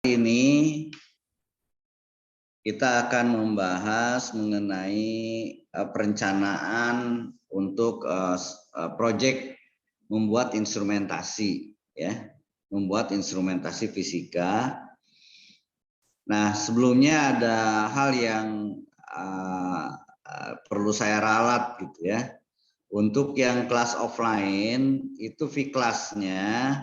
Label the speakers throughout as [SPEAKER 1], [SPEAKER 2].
[SPEAKER 1] ini kita akan membahas mengenai perencanaan untuk proyek membuat instrumentasi, ya, membuat instrumentasi fisika. Nah, sebelumnya ada hal yang perlu saya ralat gitu ya. Untuk yang kelas offline itu V-kelasnya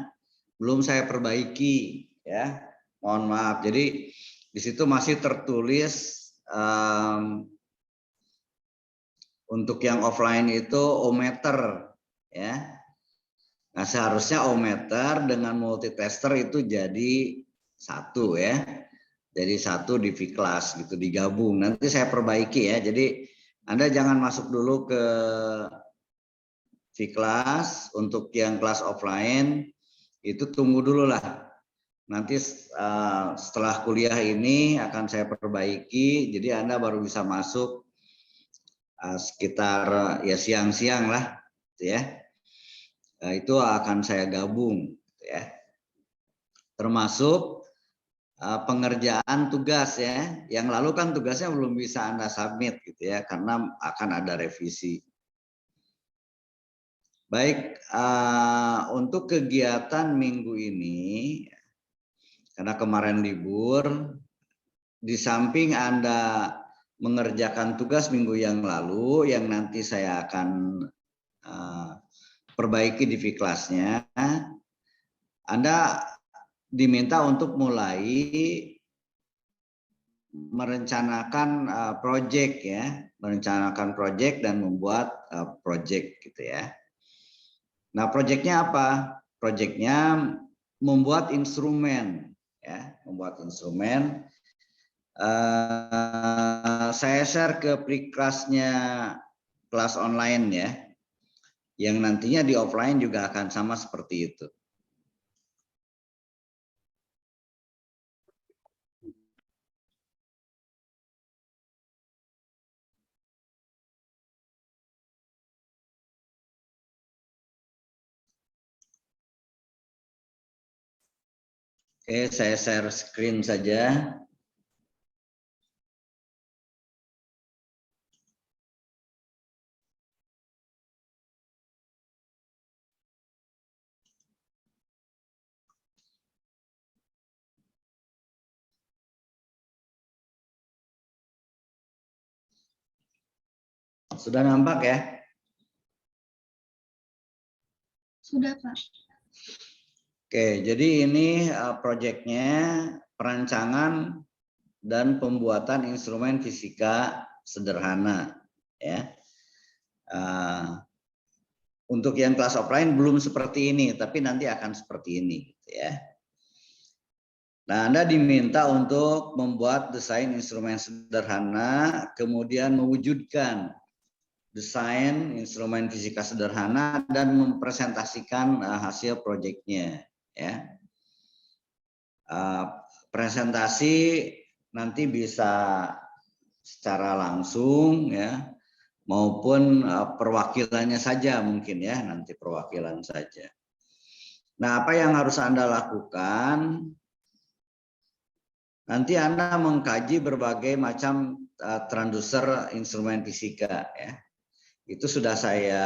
[SPEAKER 1] belum saya perbaiki, ya. Mohon maaf. Jadi di situ masih tertulis untuk yang offline itu ohmmeter, ya. Nah, seharusnya ohmmeter dengan multitester itu jadi satu, ya. Jadi satu di V-kelas gitu, digabung. Nanti saya perbaiki ya. Jadi Anda jangan masuk dulu ke V-kelas. Untuk yang kelas offline itu tunggu dulu lah. Nanti setelah kuliah ini akan saya perbaiki. Jadi Anda baru bisa masuk sekitar ya siang-siang lah, ya. Itu akan saya gabung, ya. Termasuk pengerjaan tugas, ya. Yang lalu kan tugasnya belum bisa Anda submit gitu ya, karena akan ada revisi. Baik, untuk kegiatan minggu ini, karena kemarin libur, di samping Anda mengerjakan tugas minggu yang lalu, yang nanti saya akan perbaiki di V-kelasnya, Anda diminta untuk mulai merencanakan proyek, ya, merencanakan proyek dan membuat proyek gitu ya. Nah, proyeknya apa? Proyeknya membuat instrumen, ya, membuat instrumen. Saya share ke pre-kelasnya kelas online, ya, yang nantinya di offline juga akan sama seperti itu. Oke, saya share screen saja. Sudah nampak ya?
[SPEAKER 2] Sudah, Pak.
[SPEAKER 1] Oke, jadi ini proyeknya perancangan dan pembuatan instrumen fisika sederhana, ya. Untuk yang kelas offline belum seperti ini, tapi nanti akan seperti ini, ya. Nah, Anda diminta untuk membuat desain instrumen sederhana, kemudian mewujudkan desain instrumen fisika sederhana dan mempresentasikan hasil proyeknya, ya. Presentasi nanti bisa secara langsung, ya, maupun perwakilannya saja mungkin, ya, nanti perwakilan saja. Nah, apa yang harus Anda lakukan? Nanti Anda mengkaji berbagai macam transducer instrumen fisika, ya. Itu sudah saya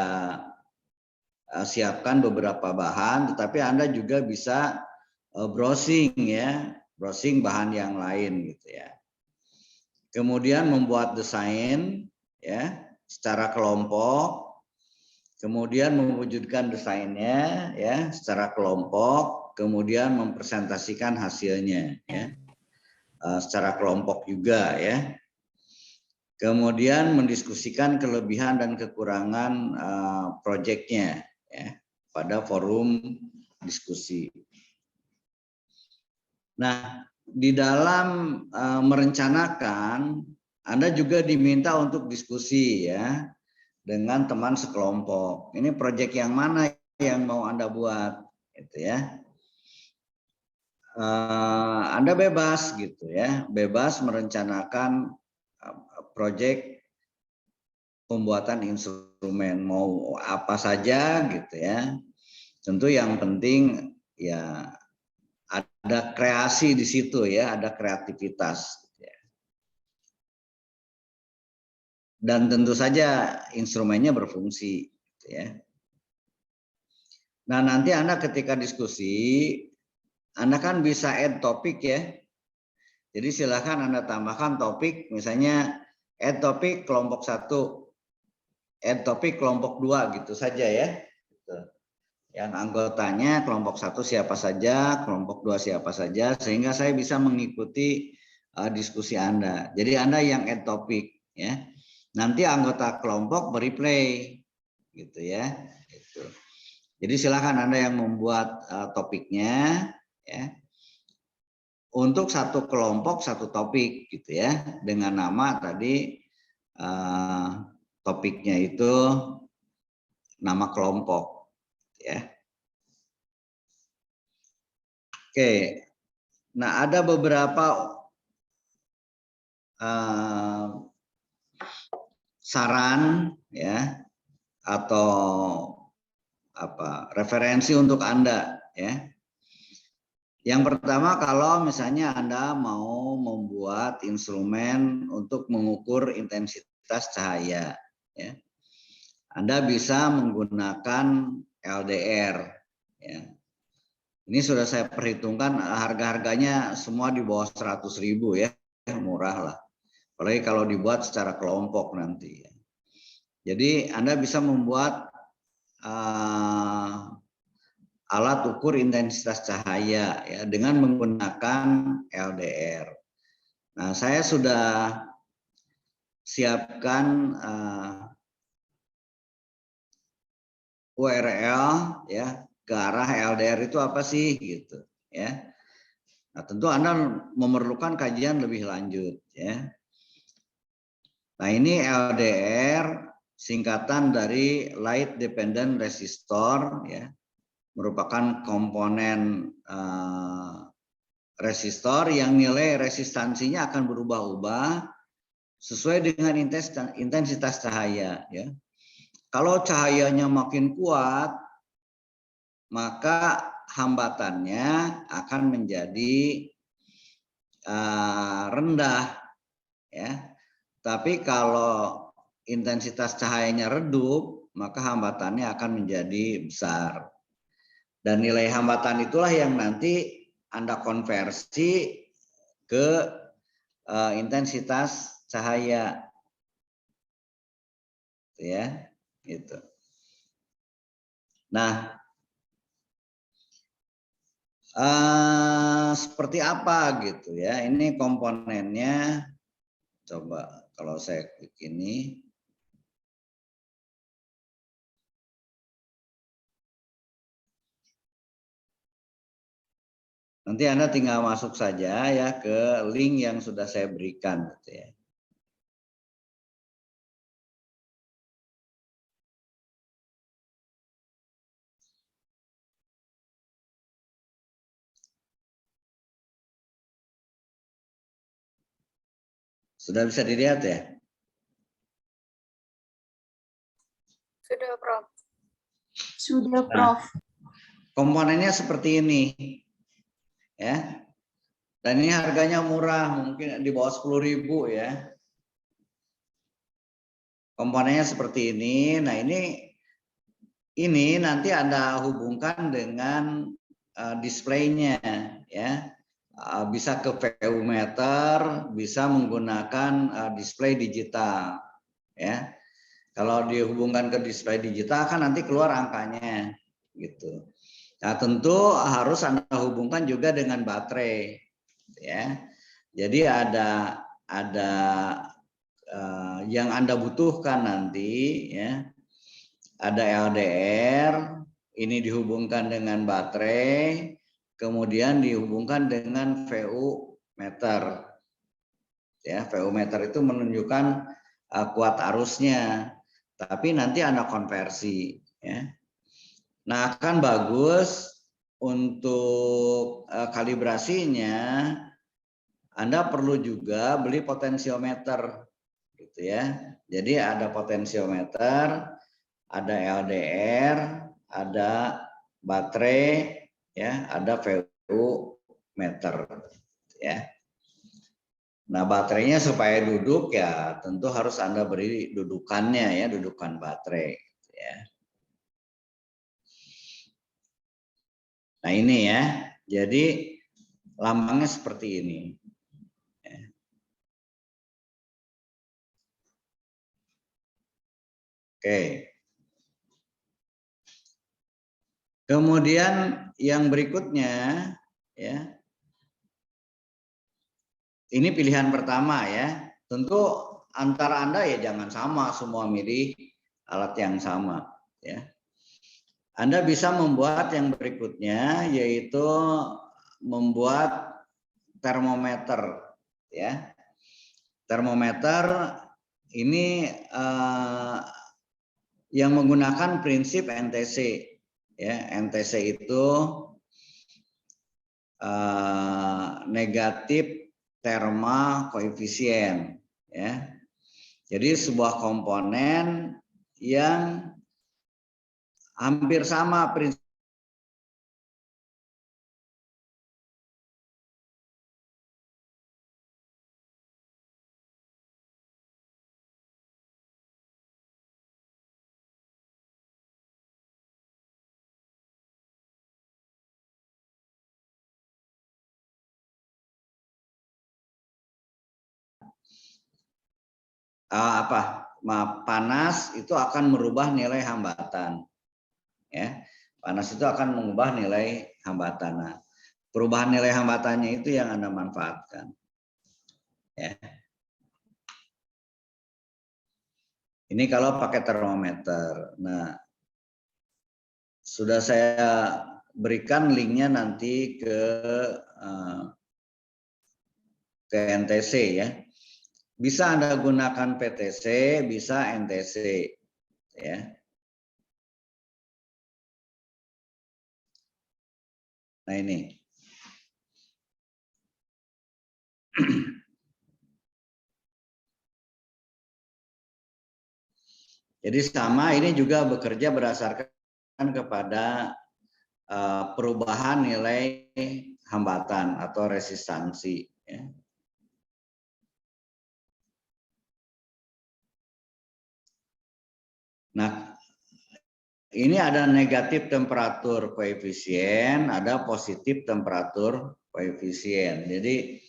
[SPEAKER 1] siapkan beberapa bahan, tetapi Anda juga bisa browsing, ya, browsing bahan yang lain gitu ya. Kemudian membuat desain, ya, secara kelompok, kemudian mewujudkan desainnya, ya, secara kelompok, kemudian mempresentasikan hasilnya, ya, secara kelompok juga, ya. Kemudian mendiskusikan kelebihan dan kekurangan proyeknya, ya, pada forum diskusi. Nah, di dalam merencanakan, Anda juga diminta untuk diskusi, ya, dengan teman sekelompok. Ini proyek yang mana yang mau Anda buat, gitu ya. Anda bebas gitu ya, bebas merencanakan proyek pembuatan instrumen mau apa saja gitu ya. Tentu yang penting ya ada kreasi di situ ya, ada kreativitas. Dan tentu saja instrumennya berfungsi. Ya. Nah nanti Anda ketika diskusi, Anda kan bisa add topik ya. Jadi silakan Anda tambahkan topik, misalnya add topik kelompok 1, add topik kelompok 2 gitu saja ya. Yang anggotanya kelompok 1 siapa saja, kelompok 2 siapa saja, sehingga saya bisa mengikuti diskusi Anda. Jadi Anda yang add topik ya. Nanti anggota kelompok bereplay gitu ya. Gitu. Jadi silakan Anda yang membuat topiknya ya. Untuk satu kelompok satu topik gitu ya, dengan nama tadi topiknya itu nama kelompok ya. Oke. Nah, ada beberapa saran ya atau referensi untuk Anda ya. Yang pertama, kalau misalnya Anda mau membuat instrumen untuk mengukur intensitas cahaya ya. Anda bisa menggunakan LDR ya. Ini sudah saya perhitungkan, harga-harganya semua di bawah 100.000 ya, murah lah. Apalagi kalau dibuat secara kelompok nanti. Jadi Anda bisa membuat alat ukur intensitas cahaya ya dengan menggunakan LDR. Nah, saya sudah siapkan URL ya ke arah LDR itu apa sih gitu ya. Nah, tentu Anda memerlukan kajian lebih lanjut ya. Nah, ini LDR singkatan dari Light Dependent Resistor ya, merupakan komponen resistor yang nilai resistansinya akan berubah-ubah sesuai dengan intensitas cahaya ya. Kalau cahayanya makin kuat, maka hambatannya akan menjadi rendah ya. Tapi kalau intensitas cahayanya redup, maka hambatannya akan menjadi besar. Dan nilai hambatan itulah yang nanti Anda konversi ke intensitas cahaya. Ya, gitu. Nah, seperti apa gitu ya? Ini komponennya. Coba kalau saya klik ini. Nanti Anda tinggal masuk saja ya ke link yang sudah saya berikan gitu ya. Sudah bisa dilihat ya?
[SPEAKER 2] Sudah, Prof. Sudah, Prof.
[SPEAKER 1] Komponennya seperti ini. Ya. Dan ini harganya murah, mungkin di bawah 10.000 ya. Komponennya seperti ini. Nah, ini nanti Anda hubungkan dengan displaynya ya. Bisa ke VU meter, bisa menggunakan display digital ya. Kalau dihubungkan ke display digital kan nanti keluar angkanya gitu. Nah, tentu harus Anda hubungkan juga dengan baterai ya. Jadi ada yang Anda butuhkan nanti ya. Ada LDR, ini dihubungkan dengan baterai, kemudian dihubungkan dengan VU meter. Ya, VU meter itu menunjukkan kuat arusnya, tapi nanti Anda konversi. Ya. Nah, akan bagus untuk kalibrasinya. Anda perlu juga beli potensiometer, gitu ya. Jadi ada potensiometer, ada LDR, ada baterai, ya, ada VU meter ya. Nah, baterainya supaya duduk ya tentu harus Anda beri dudukannya ya, dudukan baterai ya. Nah, ini ya. Jadi lambangnya seperti ini. Oke. Kemudian yang berikutnya ya. Ini pilihan pertama ya. Tentu antara Anda ya jangan sama semua milih alat yang sama ya. Anda bisa membuat yang berikutnya yaitu membuat termometer ya. Termometer ini yang menggunakan prinsip NTC ya. NTC itu negatif thermal koefisien ya. Jadi sebuah komponen yang hampir sama prinsip panas itu akan merubah nilai hambatan ya. Panas itu akan mengubah nilai hambatan. Nah, perubahan nilai hambatannya itu yang Anda manfaatkan ya. Ini kalau pakai termometer. Nah, sudah saya berikan linknya nanti ke NTC ya. Bisa Anda gunakan PTC, bisa NTC ya. Nah, ini. Jadi sama, ini juga bekerja berdasarkan kepada perubahan nilai hambatan atau resistansi ya. Nah, ini ada negatif temperatur koefisien, ada positif temperatur koefisien. Jadi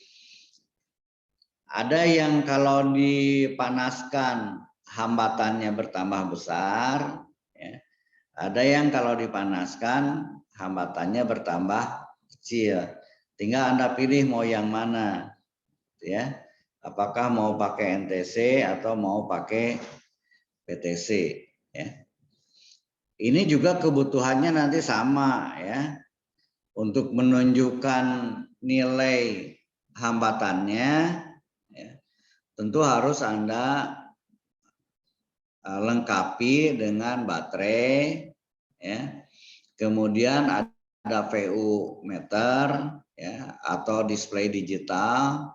[SPEAKER 1] ada yang kalau dipanaskan hambatannya bertambah besar, ya. Ada yang kalau dipanaskan hambatannya bertambah kecil. Tinggal Anda pilih mau yang mana, ya. Apakah mau pakai NTC atau mau pakai PTC, ya. Ini juga kebutuhannya nanti sama ya. Untuk menunjukkan nilai hambatannya ya, tentu harus Anda lengkapi dengan baterai ya. Kemudian ada VU meter ya atau display digital.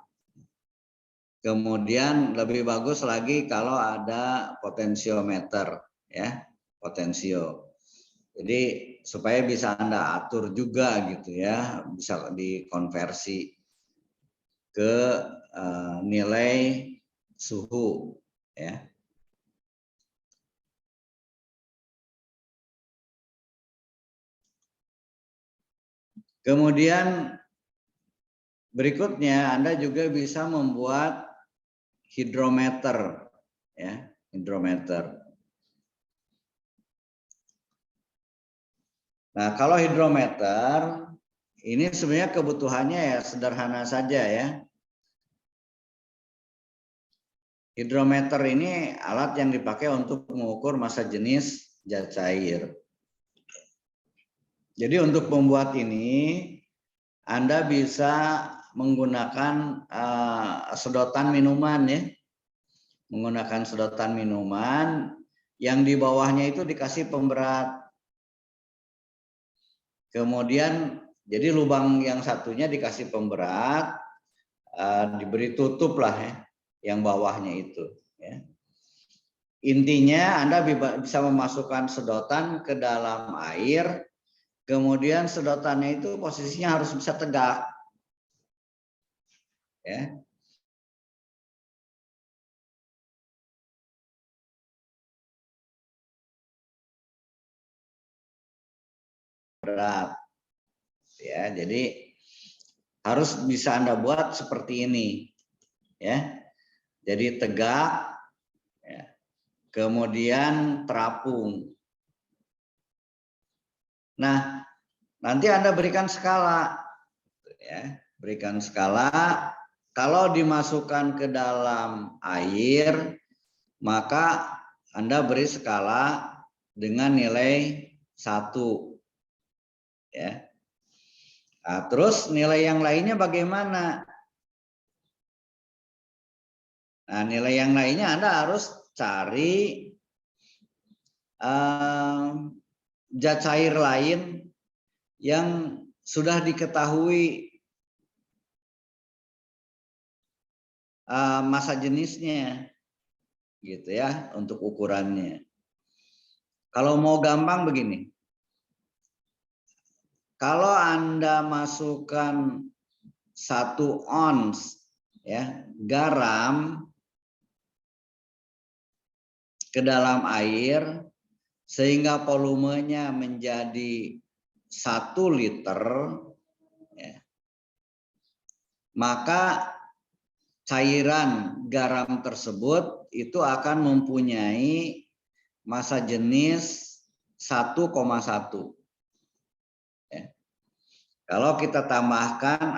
[SPEAKER 1] Kemudian lebih bagus lagi kalau ada potensiometer ya, potensio. Jadi supaya bisa Anda atur juga gitu ya, bisa dikonversi ke nilai suhu ya. Kemudian berikutnya Anda juga bisa membuat hidrometer ya, hidrometer. Nah, kalau hidrometer ini sebenarnya kebutuhannya ya sederhana saja ya. Hidrometer ini alat yang dipakai untuk mengukur massa jenis zat cair. Jadi untuk membuat ini Anda bisa menggunakan sedotan minuman ya. Menggunakan sedotan minuman yang di bawahnya itu dikasih pemberat. Kemudian jadi lubang yang satunya dikasih pemberat, diberi tutup lah ya, yang bawahnya itu. Ya. Intinya Anda bisa memasukkan sedotan ke dalam air, kemudian sedotannya itu posisinya harus bisa tegak. ya. Berat. Ya, jadi harus bisa Anda buat seperti ini. Ya. Jadi tegak, ya. Kemudian terapung. Nah, nanti Anda berikan skala. Ya, berikan skala. Kalau dimasukkan ke dalam air, maka Anda beri skala dengan nilai 1. Ya. Nah, terus nilai yang lainnya bagaimana? Nah, nilai yang lainnya Anda harus cari zat cair lain yang sudah diketahui massa jenisnya, gitu ya, untuk ukurannya. Kalau mau gampang begini, kalau Anda masukkan 1 ons ya garam ke dalam air sehingga volumenya menjadi 1 liter, ya, maka cairan garam tersebut itu akan mempunyai massa jenis 1,1. Ya. Kalau kita tambahkan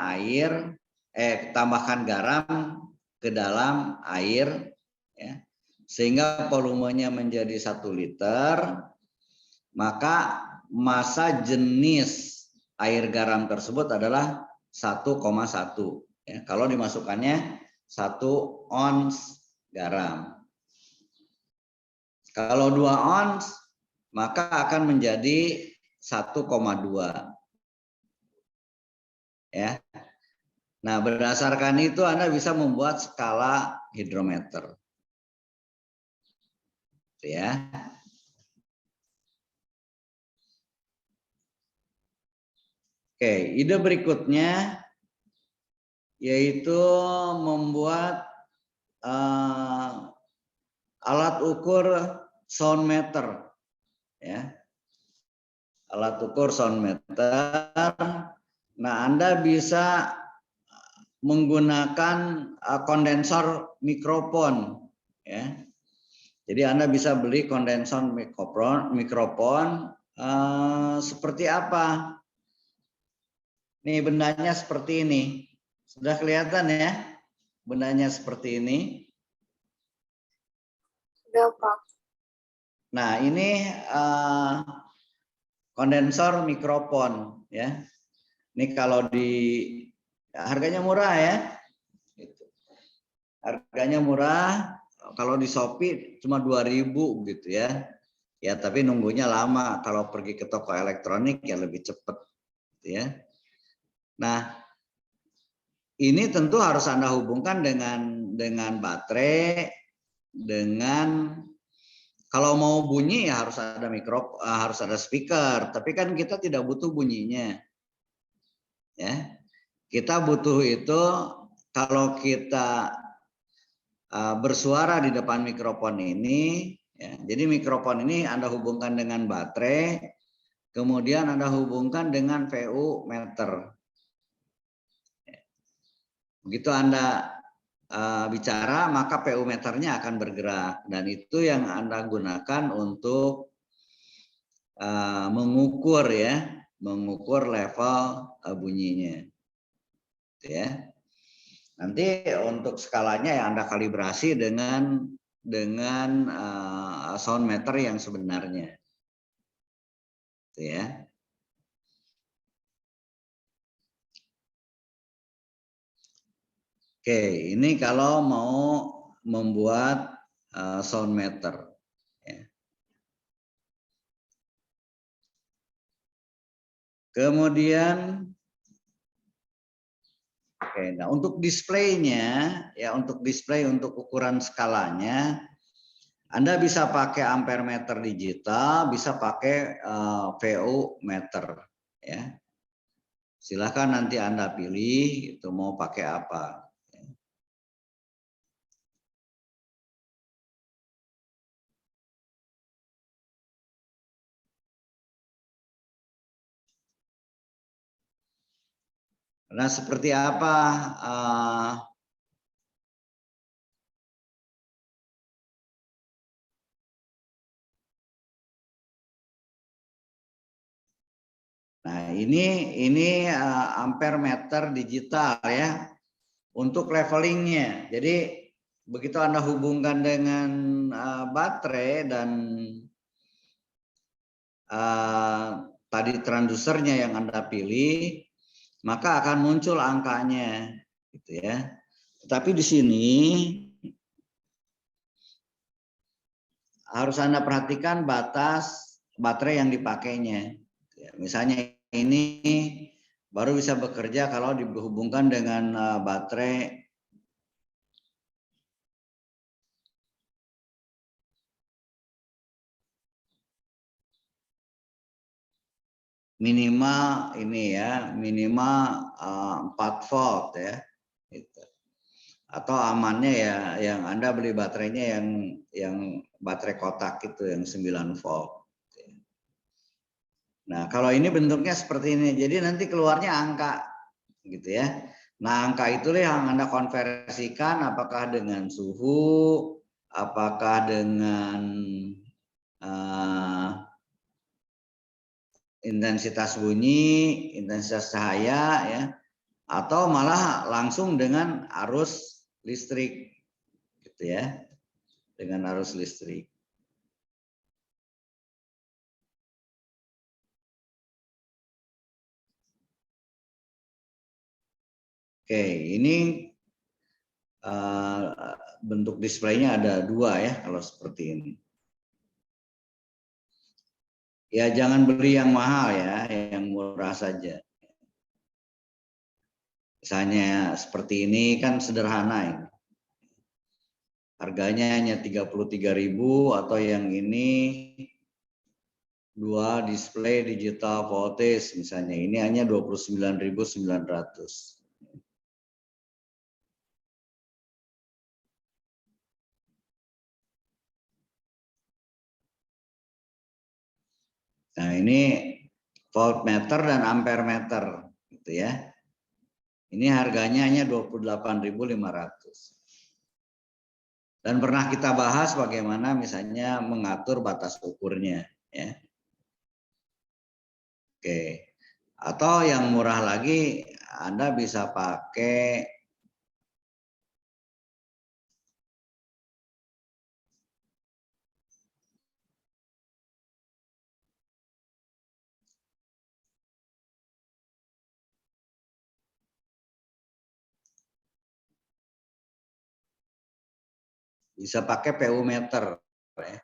[SPEAKER 1] tambahkan garam ke dalam air, ya, sehingga volumenya menjadi 1 liter, maka massa jenis air garam tersebut adalah 1,1. Ya, kalau dimasukkannya 1 ons garam. Kalau 2 ons, maka akan menjadi 1,2. Ya. Nah, berdasarkan itu Anda bisa membuat skala hidrometer. Ya. Oke, ide berikutnya yaitu membuat alat ukur sound meter, ya. Alat ukur sound meter. Nah, Anda bisa menggunakan kondensor mikrofon, ya. Jadi Anda bisa beli kondensor mikrofon seperti apa? Nih bendanya seperti ini. Sudah kelihatan ya? Bendanya seperti ini.
[SPEAKER 2] Sudah, Prof.
[SPEAKER 1] Nah, ini kondensor mikrofon, ya. Ini kalau harganya murah ya. Harganya murah, kalau di Shopee cuma 2.000 gitu ya. Ya, tapi nunggunya lama. Kalau pergi ke toko elektronik ya lebih cepat gitu ya. Nah, ini tentu harus Anda hubungkan dengan baterai, dengan kalau mau bunyi ya harus ada speaker, tapi kan kita tidak butuh bunyinya. Ya. Kita butuh itu kalau kita bersuara di depan mikrofon ini, ya. Jadi mikrofon ini Anda hubungkan dengan baterai, kemudian Anda hubungkan dengan VU meter. Begitu Anda bicara, maka PU meternya akan bergerak, dan itu yang Anda gunakan untuk mengukur level bunyinya, ya. Nanti untuk skalanya ya Anda kalibrasi dengan sound meter yang sebenarnya, ya. Oke, ini kalau mau membuat sound meter. Ya. Kemudian, oke, nah untuk displaynya, ya untuk display untuk ukuran skalanya, Anda bisa pakai ampere meter digital, bisa pakai VU meter. Ya. Silakan nanti Anda pilih itu mau pakai apa. Nah, seperti apa nah, ini ampere meter digital ya untuk levelingnya. Jadi begitu Anda hubungkan dengan baterai dan tadi transdusernya yang Anda pilih, maka akan muncul angkanya, gitu ya. Tetapi di sini harus Anda perhatikan batas baterai yang dipakainya. Misalnya ini baru bisa bekerja kalau dihubungkan dengan baterai minimal ini ya, minimal 4 volt ya. Gitu. Atau amannya ya yang Anda beli baterainya yang baterai kotak itu yang 9 volt. Nah, kalau ini bentuknya seperti ini. Jadi nanti keluarnya angka gitu ya. Nah, angka itulah yang Anda konversikan apakah dengan suhu, apakah dengan intensitas bunyi, intensitas cahaya ya, atau malah langsung dengan arus listrik gitu ya. Dengan arus listrik. Oke, ini bentuk displaynya ada 2 ya kalau seperti ini. Ya jangan beli yang mahal ya, yang murah saja. Misalnya seperti ini kan sederhana ini. Harganya hanya 33.000 atau yang ini 2 display digital voltage misalnya ini hanya 29.900. Nah, ini voltmeter dan ampere meter gitu ya. Ini harganya hanya 28.500. Dan pernah kita bahas bagaimana misalnya mengatur batas ukurnya ya. Oke. Atau yang murah lagi Anda bisa pakai PU meter ya.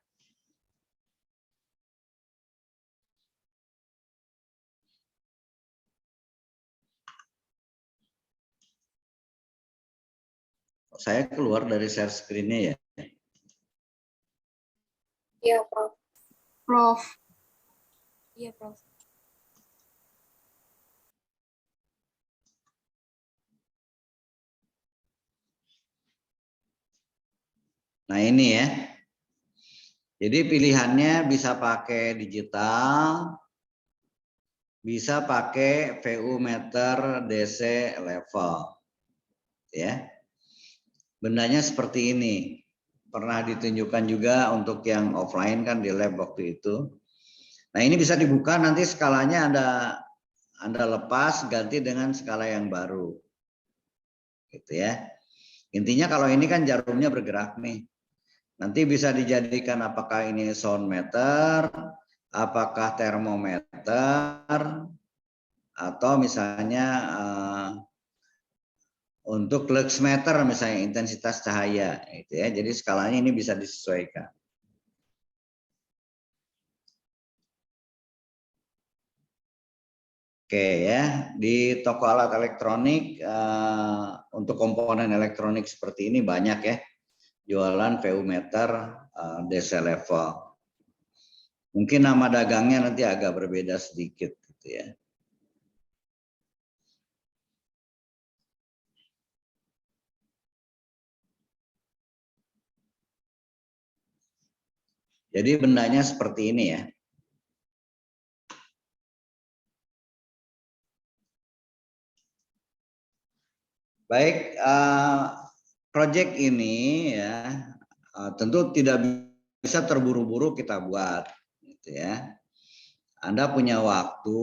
[SPEAKER 1] Saya keluar dari share screen-nya ya.
[SPEAKER 2] Iya, Prof. Prof. Iya, Prof.
[SPEAKER 1] Nah, ini ya. Jadi pilihannya bisa pakai digital, bisa pakai VU meter DC level. Ya. Bendanya seperti ini. Pernah ditunjukkan juga untuk yang offline kan di lab waktu itu. Nah, ini bisa dibuka nanti skalanya Anda lepas ganti dengan skala yang baru. Gitu ya. Intinya kalau ini kan jarumnya bergerak nih. Nanti bisa dijadikan apakah ini sound meter, apakah termometer, atau misalnya untuk lux meter misalnya intensitas cahaya, gitu ya. Jadi skalanya ini bisa disesuaikan. Oke ya, di toko alat elektronik untuk komponen elektronik seperti ini banyak ya, jualan VU meter DC level. Mungkin nama dagangnya nanti agak berbeda sedikit gitu ya. Jadi bendanya seperti ini ya. Baik, proyek ini ya tentu tidak bisa terburu-buru kita buat, gitu ya. Anda punya waktu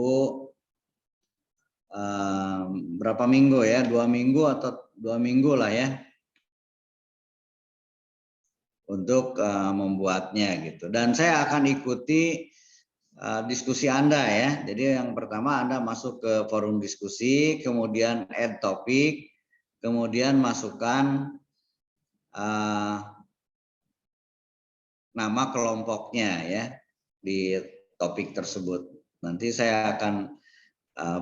[SPEAKER 1] berapa minggu ya? 2 minggu atau 2 minggu lah ya, untuk membuatnya gitu. Dan saya akan ikuti diskusi Anda ya. Jadi yang pertama Anda masuk ke forum diskusi, kemudian add topik, kemudian masukkan nama kelompoknya ya di topik tersebut. Nanti saya akan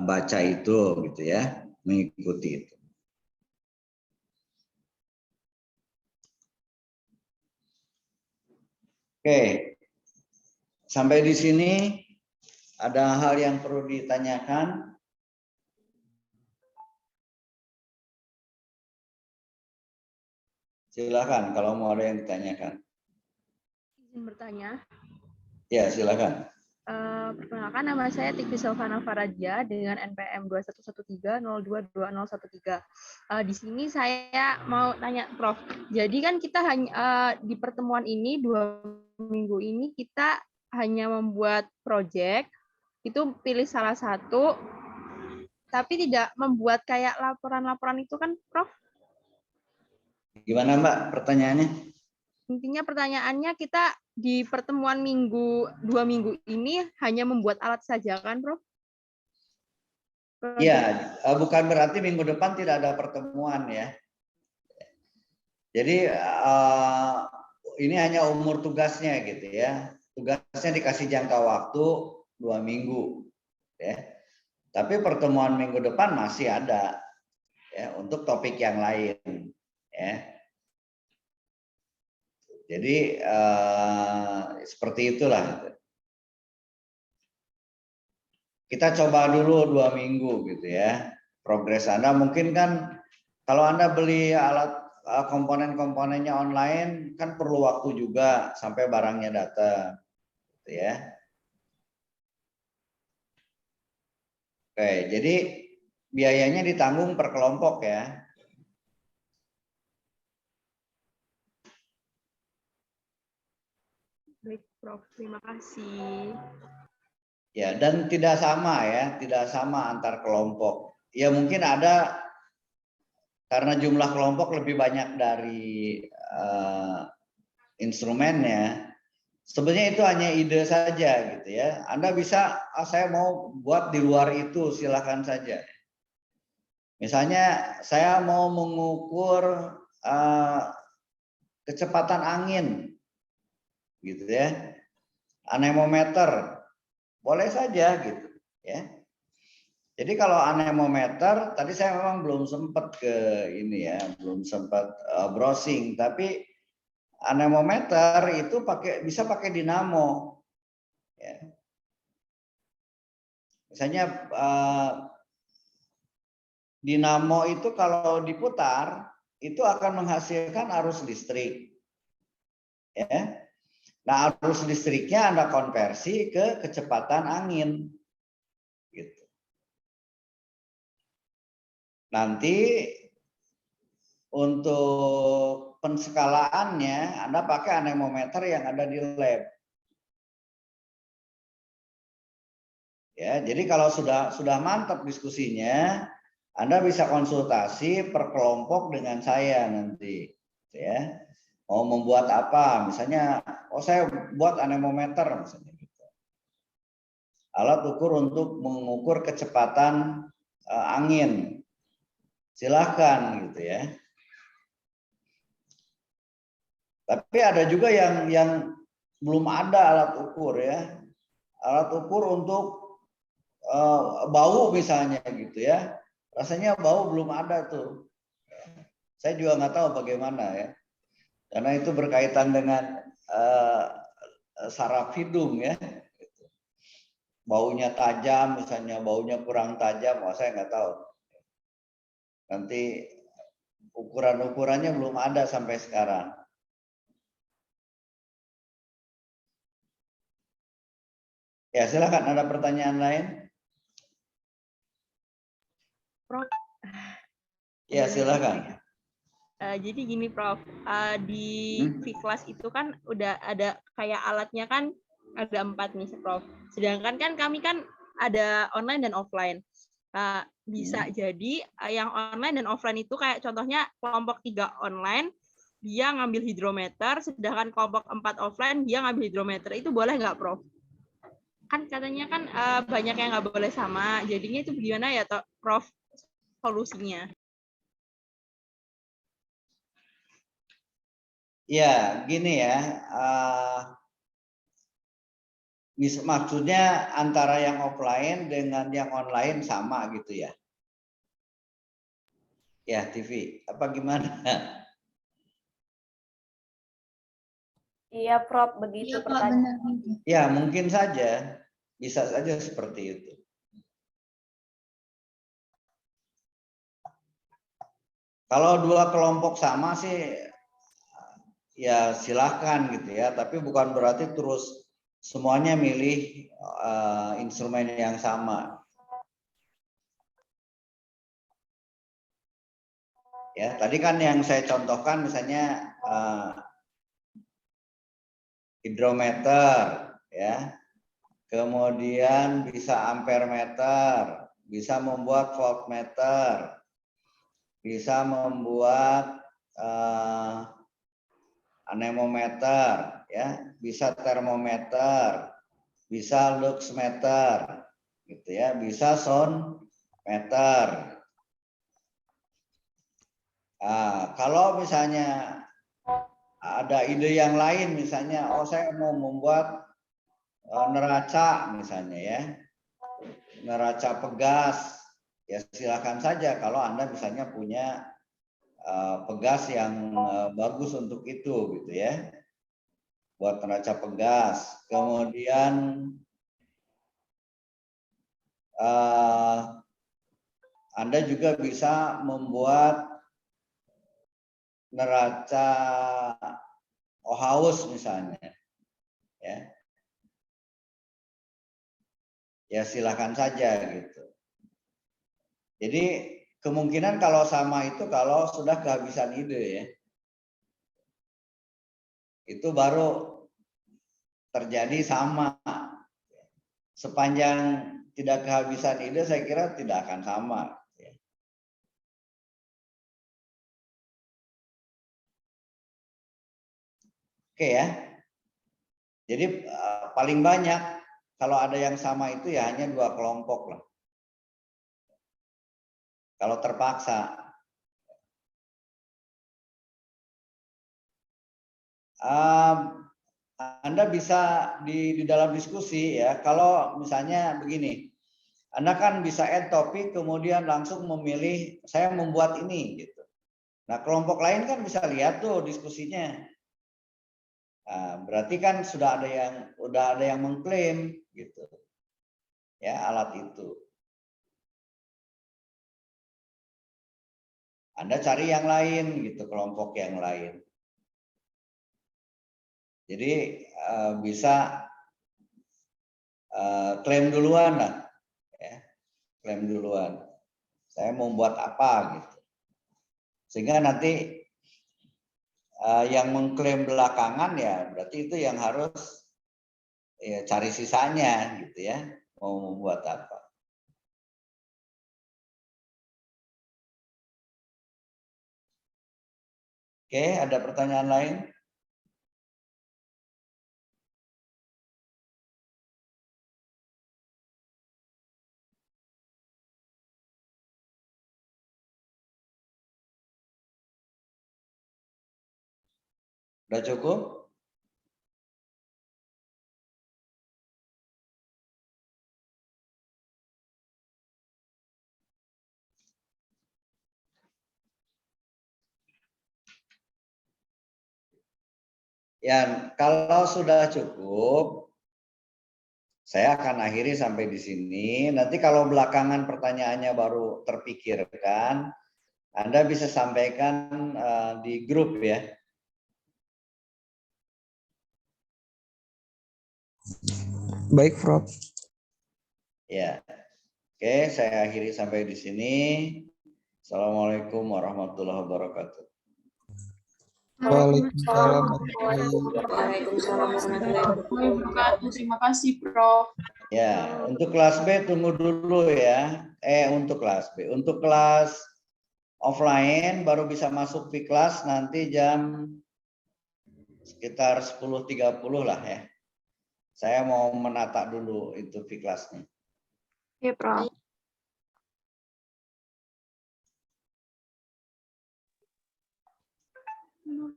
[SPEAKER 1] baca itu gitu ya, mengikuti itu. Oke, sampai di sini ada hal yang perlu ditanyakan? Silakan kalau mau ada yang ditanyakan.
[SPEAKER 3] Izin bertanya.
[SPEAKER 1] Ya, silakan.
[SPEAKER 3] Perkenalkan, nama saya Tikti Silvana Faraja dengan NPM 2113022013. Di sini saya mau tanya, Prof. Jadi kan kita hanya di pertemuan ini 2 minggu ini kita hanya membuat proyek, itu pilih salah satu, tapi tidak membuat kayak laporan-laporan itu kan, Prof?
[SPEAKER 1] Gimana Mbak pertanyaannya?
[SPEAKER 3] Intinya pertanyaannya kita di pertemuan 2 minggu ini hanya membuat alat saja kan, Prof?
[SPEAKER 1] Ya, bukan berarti minggu depan tidak ada pertemuan ya. Jadi ini hanya umur tugasnya gitu ya. Tugasnya dikasih jangka waktu 2 minggu ya. Tapi pertemuan minggu depan masih ada ya untuk topik yang lain ya. Jadi seperti itulah. Kita coba dulu 2 minggu gitu ya. Progres Anda mungkin kan kalau Anda beli alat komponen-komponennya online kan perlu waktu juga sampai barangnya datang gitu ya. Oke, jadi biayanya ditanggung per kelompok ya.
[SPEAKER 3] Baik, Prof. Terima kasih.
[SPEAKER 1] Ya, dan tidak sama ya, tidak sama antar kelompok. Ya mungkin ada karena jumlah kelompok lebih banyak dari instrumennya. Sebenarnya itu hanya ide saja gitu ya. Anda bisa, saya mau buat di luar itu, silakan saja. Misalnya saya mau mengukur kecepatan angin, gitu ya, anemometer, boleh saja gitu ya. Jadi kalau anemometer, tadi saya memang belum sempat ke ini ya, belum sempat browsing, tapi anemometer itu bisa pakai dinamo. Ya. Misalnya dinamo itu kalau diputar itu akan menghasilkan arus listrik. Ya. Nah, arus listriknya Anda konversi ke kecepatan angin. Gitu. Nanti untuk penskalaannya Anda pakai anemometer yang ada di lab. Ya, jadi kalau sudah mantap diskusinya, Anda bisa konsultasi per kelompok dengan saya nanti, ya. Mau membuat apa? Misalnya, saya buat anemometer misalnya gitu. Alat ukur untuk mengukur kecepatan angin. Silahkan gitu ya. Tapi ada juga yang belum ada alat ukur ya. Alat ukur untuk bau misalnya gitu ya. Rasanya bau belum ada tuh. Saya juga nggak tahu bagaimana ya. Karena itu berkaitan dengan saraf hidung ya. Baunya tajam misalnya, baunya kurang tajam, saya nggak tahu. Nanti ukuran-ukurannya belum ada sampai sekarang. Ya silakan, ada pertanyaan lain?
[SPEAKER 3] Prof.
[SPEAKER 1] Ya, silakan.
[SPEAKER 3] Jadi gini Prof, di Vkelas itu kan udah ada kayak alatnya kan ada 4 nih Prof. Sedangkan kan kami kan ada online dan offline. Bisa jadi yang online dan offline itu kayak contohnya kelompok 3 online dia ngambil hidrometer, sedangkan kelompok 4 offline dia ngambil hidrometer. Itu boleh nggak Prof? Kan katanya kan banyak yang nggak boleh sama. Jadinya itu gimana ya Prof solusinya?
[SPEAKER 1] Ya, gini ya. Maksudnya antara yang offline dengan yang online sama gitu ya? Ya, TV. Apa gimana?
[SPEAKER 2] Iya, Prof, begitu pertanyaan.
[SPEAKER 1] Ya, mungkin saja. Bisa saja seperti itu. Kalau 2 kelompok sama sih, ya silahkan gitu ya. Tapi bukan berarti terus semuanya milih instrumen yang sama. Ya, tadi kan yang saya contohkan misalnya hidrometer, ya. Kemudian bisa ampermeter, bisa membuat voltmeter, bisa membuat anemometer, ya, bisa termometer, bisa luxmeter, gitu ya, bisa soundmeter. Kalau misalnya ada ide yang lain, misalnya, oh saya mau membuat neraca, misalnya ya, neraca pegas, ya silakan saja kalau Anda misalnya punya pegas yang bagus untuk itu, gitu ya, buat neraca pegas. Kemudian Anda juga bisa membuat neraca Ohaus misalnya, ya. Ya silakan saja gitu. Jadi kemungkinan kalau sama itu kalau sudah kehabisan ide ya. Itu baru terjadi sama. Sepanjang tidak kehabisan ide saya kira tidak akan sama. Oke ya. Jadi paling banyak kalau ada yang sama itu ya hanya 2 kelompok lah. Kalau terpaksa. Anda bisa di dalam diskusi ya. Kalau misalnya begini, Anda kan bisa add topik kemudian langsung memilih saya membuat ini gitu. Nah, kelompok lain kan bisa lihat tuh diskusinya. Berarti kan sudah ada yang mengklaim gitu. Ya, alat itu. Anda cari yang lain gitu, kelompok yang lain. Jadi bisa klaim duluan lah. Ya. Klaim duluan. Saya mau buat apa gitu. Sehingga nanti yang mengklaim belakangan ya berarti itu yang harus ya, cari sisanya gitu ya, mau membuat apa. Oke, ada pertanyaan lain? Udah cukup? Ya, kalau sudah cukup, saya akan akhiri sampai di sini. Nanti kalau belakangan pertanyaannya baru terpikirkan, Anda bisa sampaikan di grup ya.
[SPEAKER 4] Baik, Prof.
[SPEAKER 1] Ya. Oke, saya akhiri sampai di sini. Assalamualaikum warahmatullahi wabarakatuh.
[SPEAKER 4] Waalaikumsalam.
[SPEAKER 5] Waalaikumsalam warahmatullahi wabarakatuh. Terima kasih, Prof.
[SPEAKER 1] Ya, untuk kelas B tunggu dulu ya. Untuk kelas B. Untuk kelas offline baru bisa masuk di kelas nanti jam sekitar 10.30 lah ya. Saya mau menata dulu itu di kelasnya.
[SPEAKER 2] Iya, Prof.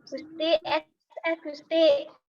[SPEAKER 6] Gusti, Gusti.